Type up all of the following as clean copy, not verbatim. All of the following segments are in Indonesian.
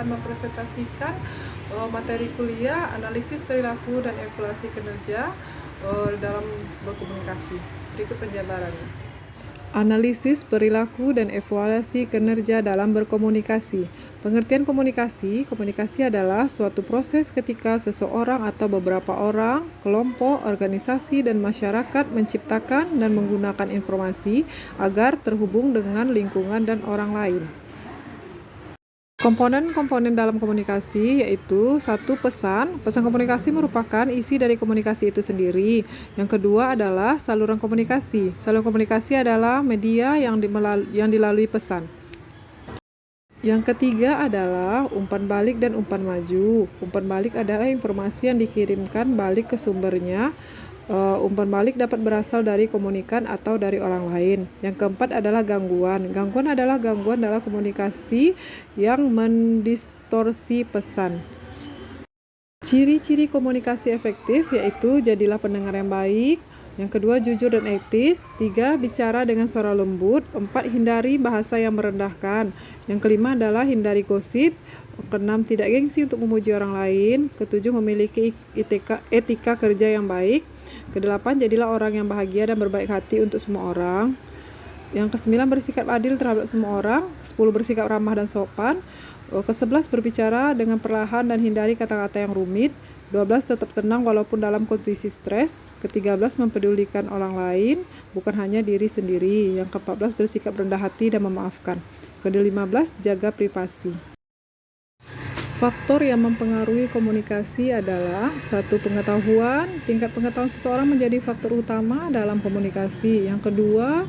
akan mempresentasikan materi kuliah analisis perilaku dan evaluasi kinerja dalam berkomunikasi. Berikut penjabarannya. Analisis perilaku dan evaluasi kinerja dalam berkomunikasi. Pengertian komunikasi adalah suatu proses ketika seseorang atau beberapa orang, kelompok, organisasi, dan masyarakat menciptakan dan menggunakan informasi agar terhubung dengan lingkungan dan orang lain. Komponen-komponen dalam komunikasi yaitu satu, pesan. Pesan komunikasi merupakan isi dari komunikasi itu sendiri. Yang kedua adalah saluran komunikasi. Saluran komunikasi adalah media yang dilalui pesan. Yang ketiga adalah umpan balik dan umpan maju. Umpan balik adalah informasi yang dikirimkan balik ke sumbernya. Umpan balik dapat berasal dari komunikan atau dari orang lain. Yang keempat adalah gangguan. Gangguan adalah gangguan dalam komunikasi yang mendistorsi pesan. Ciri-ciri komunikasi efektif yaitu jadilah pendengar yang baik. Yang kedua, jujur dan etis. 3, bicara dengan suara lembut. 4, hindari bahasa yang merendahkan. Yang kelima adalah hindari gosip. Keenam, tidak gengsi untuk memuji orang lain. Ketujuh, memiliki etika kerja yang baik. Kedelapan, jadilah orang yang bahagia dan berbaik hati untuk semua orang. Yang kesembilan, bersikap adil terhadap semua orang. 10, bersikap ramah dan sopan. Ke-11, berbicara dengan perlahan dan hindari kata-kata yang rumit. 12, tetap tenang walaupun dalam kondisi stres. Ke-13, mempedulikan orang lain, bukan hanya diri sendiri. Yang ke-14, bersikap rendah hati dan memaafkan. Ke-15, jaga privasi. Faktor yang mempengaruhi komunikasi adalah satu, pengetahuan. Tingkat pengetahuan seseorang menjadi faktor utama dalam komunikasi. Yang kedua,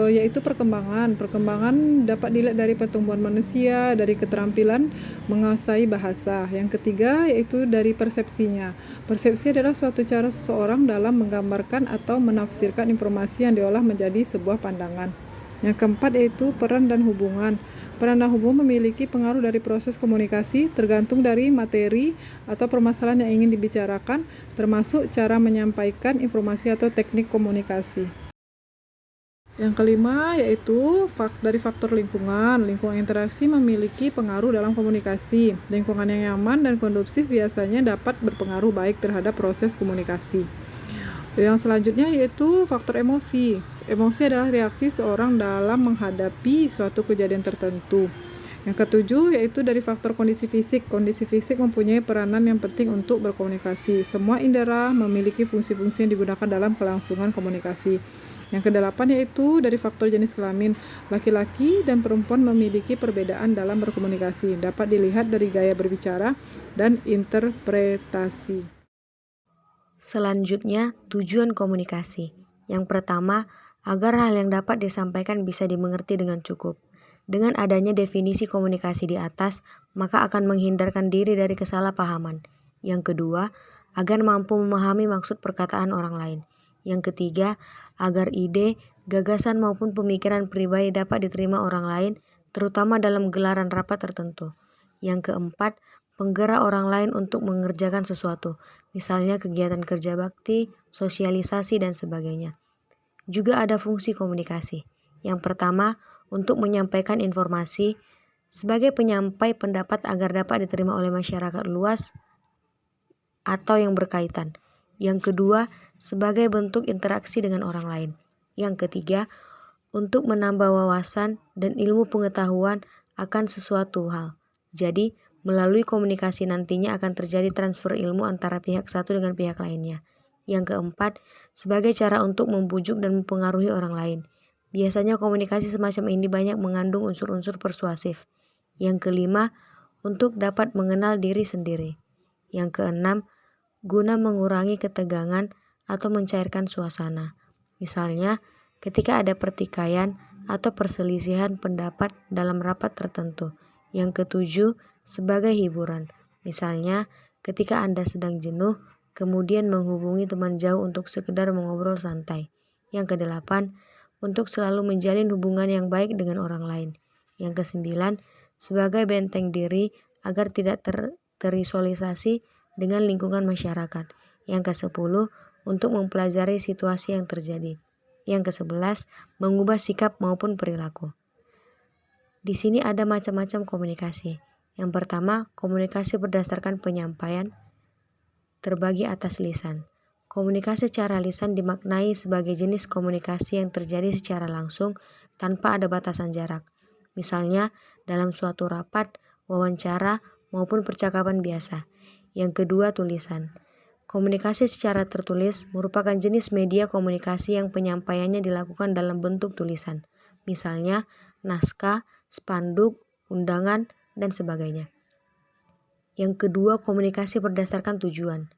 yaitu perkembangan. Perkembangan dapat dilihat dari pertumbuhan manusia, dari keterampilan menguasai bahasa. Yang ketiga, yaitu dari persepsinya. Persepsi adalah suatu cara seseorang dalam menggambarkan atau menafsirkan informasi yang diolah menjadi sebuah pandangan. Yang keempat, yaitu peran dan hubungan. Peran dan hubungan memiliki pengaruh dari proses komunikasi, tergantung dari materi atau permasalahan yang ingin dibicarakan, termasuk cara menyampaikan informasi atau teknik komunikasi. Yang kelima, yaitu dari faktor lingkungan. Lingkungan interaksi memiliki pengaruh dalam komunikasi. Lingkungan yang nyaman dan kondusif biasanya dapat berpengaruh baik terhadap proses komunikasi. Yang selanjutnya yaitu faktor emosi. Emosi adalah reaksi seorang dalam menghadapi suatu kejadian tertentu. Yang ketujuh yaitu dari faktor kondisi fisik. Kondisi fisik mempunyai peranan yang penting untuk berkomunikasi. Semua indera memiliki fungsi-fungsi yang digunakan dalam kelangsungan komunikasi. Yang kedelapan yaitu dari faktor jenis kelamin. Laki-laki dan perempuan memiliki perbedaan dalam berkomunikasi. Dapat dilihat dari gaya berbicara dan interpretasi. Selanjutnya, tujuan komunikasi. Yang pertama, agar hal yang dapat disampaikan bisa dimengerti dengan cukup. Dengan adanya definisi komunikasi di atas, maka akan menghindarkan diri dari kesalahpahaman. Yang kedua, agar mampu memahami maksud perkataan orang lain. Yang ketiga, agar ide, gagasan maupun pemikiran pribadi dapat diterima orang lain, terutama dalam gelaran rapat tertentu. Yang keempat, penggerak orang lain untuk mengerjakan sesuatu, misalnya kegiatan kerja bakti, sosialisasi, dan sebagainya. Juga ada fungsi komunikasi. Yang pertama, untuk menyampaikan informasi sebagai penyampai pendapat agar dapat diterima oleh masyarakat luas atau yang berkaitan. Yang kedua, sebagai bentuk interaksi dengan orang lain. Yang ketiga, untuk menambah wawasan dan ilmu pengetahuan akan sesuatu hal. Jadi, melalui komunikasi nantinya akan terjadi transfer ilmu antara pihak satu dengan pihak lainnya. Yang keempat, sebagai cara untuk membujuk dan mempengaruhi orang lain. Biasanya komunikasi semacam ini banyak mengandung unsur-unsur persuasif. Yang kelima, untuk dapat mengenal diri sendiri. Yang keenam, guna mengurangi ketegangan atau mencairkan suasana. Misalnya, ketika ada pertikaian atau perselisihan pendapat dalam rapat tertentu. Yang ketujuh, sebagai hiburan. Misalnya, ketika Anda sedang jenuh, kemudian menghubungi teman jauh untuk sekedar mengobrol santai. Yang kedelapan, untuk selalu menjalin hubungan yang baik dengan orang lain. Yang kesembilan, sebagai benteng diri agar tidak terisolisasi dengan lingkungan masyarakat. Yang kesepuluh, untuk mempelajari situasi yang terjadi. Yang ke-11, mengubah sikap maupun perilaku. Di sini ada macam-macam komunikasi. Yang pertama, komunikasi berdasarkan penyampaian terbagi atas lisan. Komunikasi secara lisan dimaknai sebagai jenis komunikasi yang terjadi secara langsung tanpa ada batasan jarak. Misalnya, dalam suatu rapat, wawancara, maupun percakapan biasa. Yang kedua, tulisan. Komunikasi secara tertulis merupakan jenis media komunikasi yang penyampaiannya dilakukan dalam bentuk tulisan. Misalnya, naskah, spanduk, undangan, dan sebagainya. Yang kedua, komunikasi berdasarkan tujuan.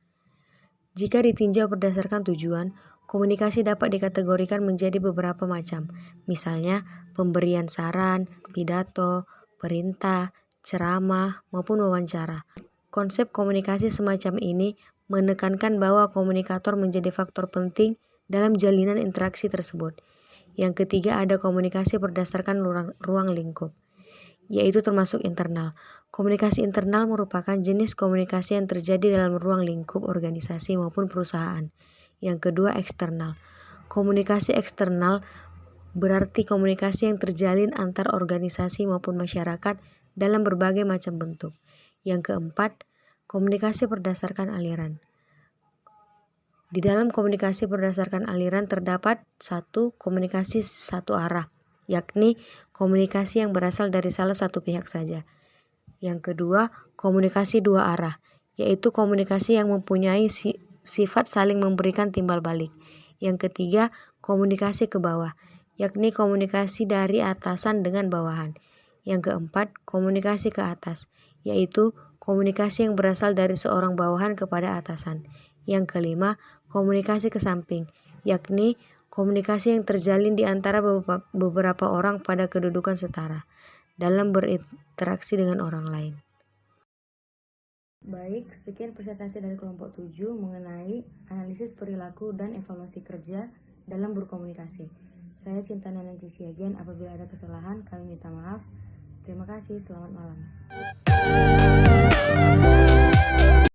Jika ditinjau berdasarkan tujuan, komunikasi dapat dikategorikan menjadi beberapa macam. Misalnya, pemberian saran, pidato, perintah, ceramah, maupun wawancara. Konsep komunikasi semacam ini menekankan bahwa komunikator menjadi faktor penting dalam jalinan interaksi tersebut. Yang ketiga, ada komunikasi berdasarkan ruang lingkup, yaitu termasuk internal. Komunikasi internal merupakan jenis komunikasi yang terjadi dalam ruang lingkup organisasi maupun perusahaan. Yang kedua, eksternal. Komunikasi eksternal berarti komunikasi yang terjalin antar organisasi maupun masyarakat dalam berbagai macam bentuk. Yang keempat, komunikasi berdasarkan aliran. Di dalam komunikasi berdasarkan aliran terdapat satu, komunikasi satu arah, yakni komunikasi yang berasal dari salah satu pihak saja. Yang kedua, komunikasi dua arah, yaitu komunikasi yang mempunyai sifat saling memberikan timbal balik. Yang ketiga, komunikasi ke bawah, yakni komunikasi dari atasan dengan bawahan. Yang keempat, komunikasi ke atas, yaitu komunikasi yang berasal dari seorang bawahan kepada atasan. Yang kelima, komunikasi ke samping, yakni komunikasi yang terjalin di antara beberapa orang pada kedudukan setara dalam berinteraksi dengan orang lain. Baik, sekian presentasi dari kelompok 7 mengenai analisis perilaku dan evaluasi kerja dalam berkomunikasi. Saya Cinta Nananti Siagian, apabila ada kesalahan kami minta maaf. Terima kasih, selamat malam.